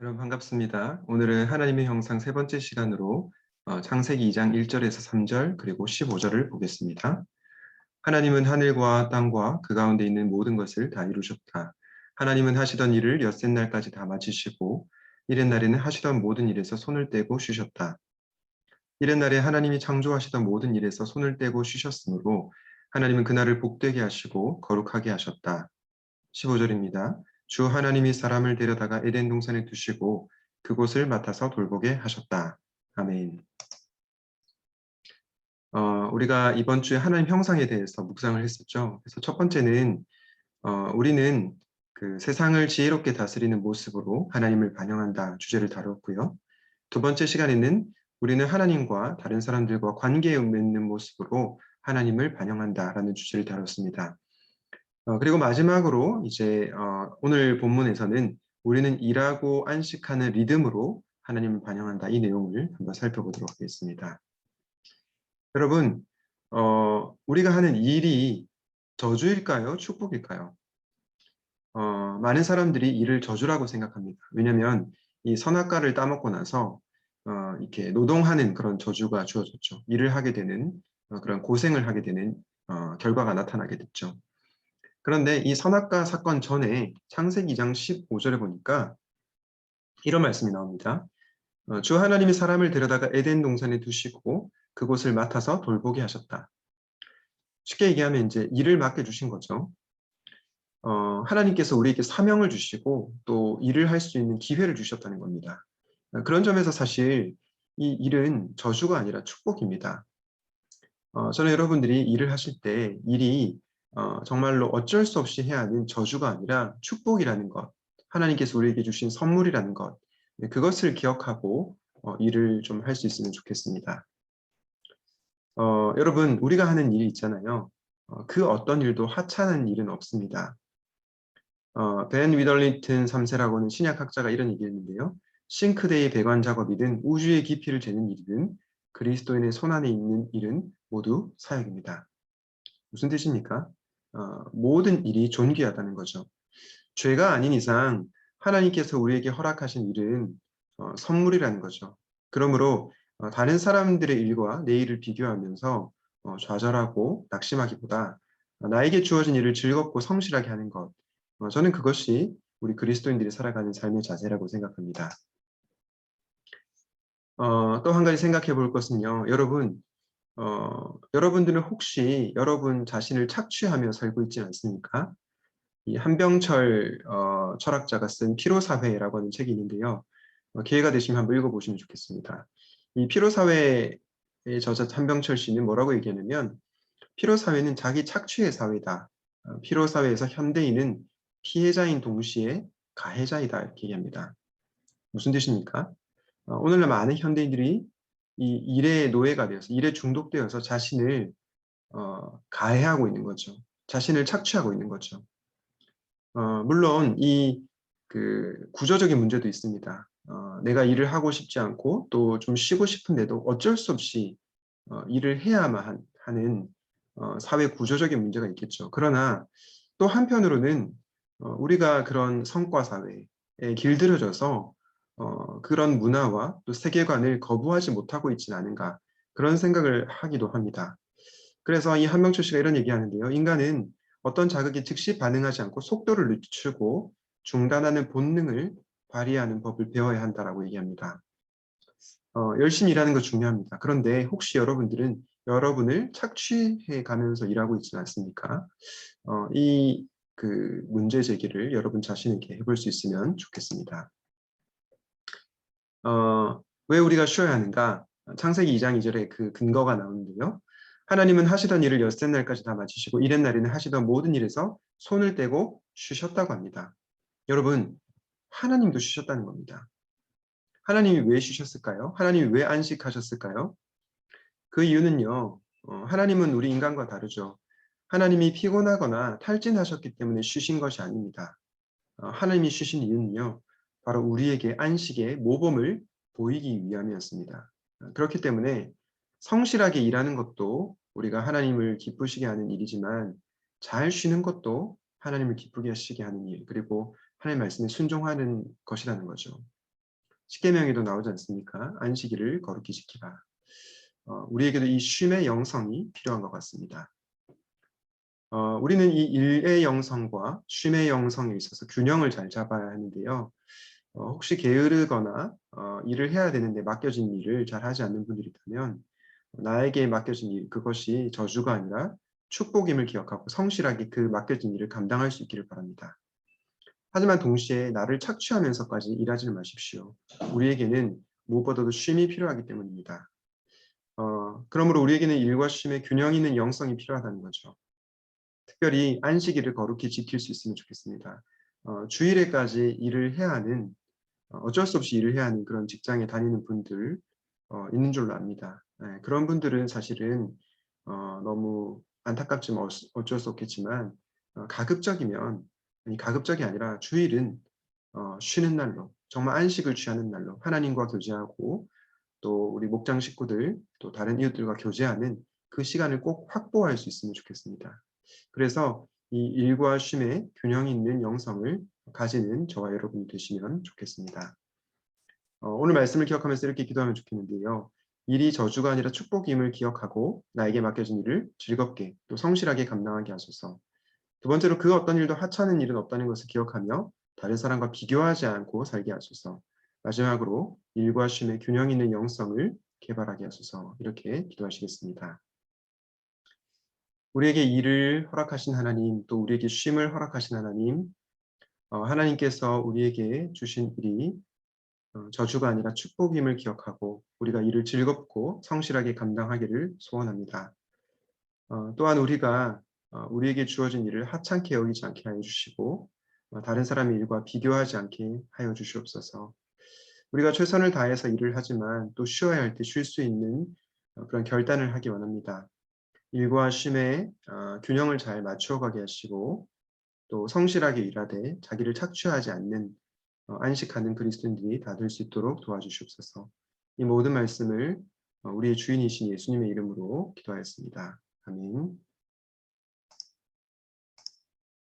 여러분 반갑습니다. 오늘은 하나님의 형상 세 번째 시간으로 창세기 2장 1절에서 3절 그리고 15절을 보겠습니다. 하나님은 하늘과 땅과 그 가운데 있는 모든 것을 다 이루셨다. 하나님은 하시던 일을 엿새 날까지 다 마치시고 이른 날에는 하시던 모든 일에서 손을 떼고 쉬셨다. 이른 날에 하나님이 창조하시던 모든 일에서 손을 떼고 쉬셨으므로 하나님은 그날을 복되게 하시고 거룩하게 하셨다. 15절입니다. 주 하나님이 사람을 데려다가 에덴 동산에 두시고 그곳을 맡아서 돌보게 하셨다. 아멘. 우리가 이번 주에 하나님 형상에 대해서 묵상을 했었죠. 그래서 첫 번째는 우리는 그 세상을 지혜롭게 다스리는 모습으로 하나님을 반영한다 주제를 다뤘고요. 두 번째 시간에는 우리는 하나님과 다른 사람들과 관계에 맺는 모습으로 하나님을 반영한다라는 주제를 다뤘습니다. 그리고 마지막으로 이제 오늘 본문에서는 우리는 일하고 안식하는 리듬으로 하나님을 반영한다 이 내용을 한번 살펴보도록 하겠습니다. 여러분, 우리가 하는 일이 저주일까요? 축복일까요? 많은 사람들이 일을 저주라고 생각합니다. 왜냐하면 이 선악과를 따먹고 나서 이렇게 노동하는 그런 저주가 주어졌죠. 일을 하게 되는 그런 고생을 하게 되는 결과가 나타나게 됐죠. 그런데 이 선악과 사건 전에 창세기 2장 15절에 보니까 이런 말씀이 나옵니다. 주 하나님이 사람을 데려다가 에덴 동산에 두시고 그곳을 맡아서 돌보게 하셨다. 쉽게 얘기하면 이제 일을 맡겨주신 거죠. 하나님께서 우리에게 사명을 주시고 또 일을 할 수 있는 기회를 주셨다는 겁니다. 그런 점에서 사실 이 일은 저주가 아니라 축복입니다. 저는 여러분들이 일을 하실 때 일이 정말로 어쩔 수 없이 해야 하는 저주가 아니라 축복이라는 것, 하나님께서 우리에게 주신 선물이라는 것, 그것을 기억하고 일을 좀 할 수 있으면 좋겠습니다. 여러분, 우리가 하는 일이 있잖아요. 그 어떤 일도 하찮은 일은 없습니다. 벤 위덜리튼 3세라고는 신약학자가 이런 얘기를 했는데요. 싱크대의 배관 작업이든 우주의 깊이를 재는 일이든 그리스도인의 손안에 있는 일은 모두 사역입니다. 무슨 뜻입니까? 모든 일이 존귀하다는 거죠. 죄가 아닌 이상 하나님께서 우리에게 허락하신 일은 선물이라는 거죠. 그러므로 다른 사람들의 일과 내 일을 비교하면서 좌절하고 낙심하기보다 나에게 주어진 일을 즐겁고 성실하게 하는 것, 저는 그것이 우리 그리스도인들이 살아가는 삶의 자세라고 생각합니다. 또 한 가지 생각해 볼 것은요. 여러분들은 혹시 여러분 자신을 착취하며 살고 있지 않습니까? 이 한병철 철학자가 쓴 피로사회라고 하는 책이 있는데요. 기회가 되시면 한번 읽어보시면 좋겠습니다. 이 피로사회의 저자 한병철 씨는 뭐라고 얘기하냐면 피로사회는 자기 착취의 사회다. 피로사회에서 현대인은 피해자인 동시에 가해자이다 이렇게 얘기합니다. 무슨 뜻입니까? 오늘날 많은 현대인들이 이 일의 노예가 되어서 일에 중독되어서 자신을 가해하고 있는 거죠. 자신을 착취하고 있는 거죠. 물론 이 그 구조적인 문제도 있습니다. 내가 일을 하고 싶지 않고 또 좀 쉬고 싶은데도 어쩔 수 없이 일을 해야만 하는 사회 구조적인 문제가 있겠죠. 그러나 또 한편으로는 우리가 그런 성과 사회에 길들여져서 그런 문화와 또 세계관을 거부하지 못하고 있지는 않은가 그런 생각을 하기도 합니다. 그래서 이 한명철 씨가 이런 얘기하는데요. 인간은 어떤 자극에 즉시 반응하지 않고 속도를 늦추고 중단하는 본능을 발휘하는 법을 배워야 한다라고 얘기합니다. 열심히 일하는 거 중요합니다. 그런데 혹시 여러분들은 여러분을 착취해 가면서 일하고 있지 않습니까? 이 그 문제 제기를 여러분 자신에게 해볼 수 있으면 좋겠습니다. 왜 우리가 쉬어야 하는가? 창세기 2장 2절에 그 근거가 나오는데요. 하나님은 하시던 일을 엿새 날까지 다 마치시고 이른 날에는 하시던 모든 일에서 손을 떼고 쉬셨다고 합니다. 여러분, 하나님도 쉬셨다는 겁니다. 하나님이 왜 쉬셨을까요? 하나님이 왜 안식하셨을까요? 그 이유는요. 하나님은 우리 인간과 다르죠. 하나님이 피곤하거나 탈진하셨기 때문에 쉬신 것이 아닙니다. 하나님이 쉬신 이유는요. 바로 우리에게 안식의 모범을 보이기 위함이었습니다. 그렇기 때문에 성실하게 일하는 것도 우리가 하나님을 기쁘시게 하는 일이지만 잘 쉬는 것도 하나님을 기쁘게 하시게 하는 일, 그리고 하나님 말씀에 순종하는 것이라는 거죠. 십계명에도 나오지 않습니까? 안식일을 거룩히 지키라. 우리에게도 이 쉼의 영성이 필요한 것 같습니다. 우리는 이 일의 영성과 쉼의 영성에 있어서 균형을 잘 잡아야 하는데요. 혹시 게으르거나 일을 해야 되는데 맡겨진 일을 잘 하지 않는 분들이 있다면 나에게 맡겨진 일, 그것이 저주가 아니라 축복임을 기억하고 성실하게 그 맡겨진 일을 감당할 수 있기를 바랍니다. 하지만 동시에 나를 착취하면서까지 일하지는 마십시오. 우리에게는 무엇보다도 쉼이 필요하기 때문입니다. 그러므로 우리에게는 일과 쉼의 균형 있는 영성이 필요하다는 거죠. 특별히 안식일을 거룩히 지킬 수 있으면 좋겠습니다. 주일에까지 일을 해야 하는, 어쩔 수 없이 일을 해야 하는 그런 직장에 다니는 분들 있는 줄로 압니다. 네, 그런 분들은 사실은 너무 안타깝지만 어쩔 수 없겠지만 가급적이면, 아니 가급적이 아니라 주일은 쉬는 날로, 정말 안식을 취하는 날로 하나님과 교제하고 또 우리 목장 식구들 또 다른 이웃들과 교제하는 그 시간을 꼭 확보할 수 있으면 좋겠습니다. 그래서 이 일과 쉼의 균형 있는 영성을 가지는 저와 여러분이 되시면 좋겠습니다. 오늘 말씀을 기억하면서 이렇게 기도하면 좋겠는데요. 일이 저주가 아니라 축복임을 기억하고 나에게 맡겨진 일을 즐겁게 또 성실하게 감당하게 하소서. 두 번째로 그 어떤 일도 하찮은 일은 없다는 것을 기억하며 다른 사람과 비교하지 않고 살게 하소서. 마지막으로 일과 쉼의 균형 있는 영성을 개발하게 하소서. 이렇게 기도하시겠습니다. 우리에게 일을 허락하신 하나님, 또 우리에게 쉼을 허락하신 하나님, 하나님께서 우리에게 주신 일이 저주가 아니라 축복임을 기억하고 우리가 이를 즐겁고 성실하게 감당하기를 소원합니다. 또한 우리가 우리에게 주어진 일을 하찮게 여기지 않게 하여 주시고 다른 사람의 일과 비교하지 않게 하여 주시옵소서. 우리가 최선을 다해서 일을 하지만 또 쉬어야 할 때 쉴 수 있는 그런 결단을 하기 원합니다. 일과 쉼의 균형을 잘 맞추어 가게 하시고 또 성실하게 일하되 자기를 착취하지 않는 안식하는 그리스도인들이 다 될 수 있도록 도와주시옵소서. 이 모든 말씀을 우리의 주인이신 예수님의 이름으로 기도하였습니다. 아멘.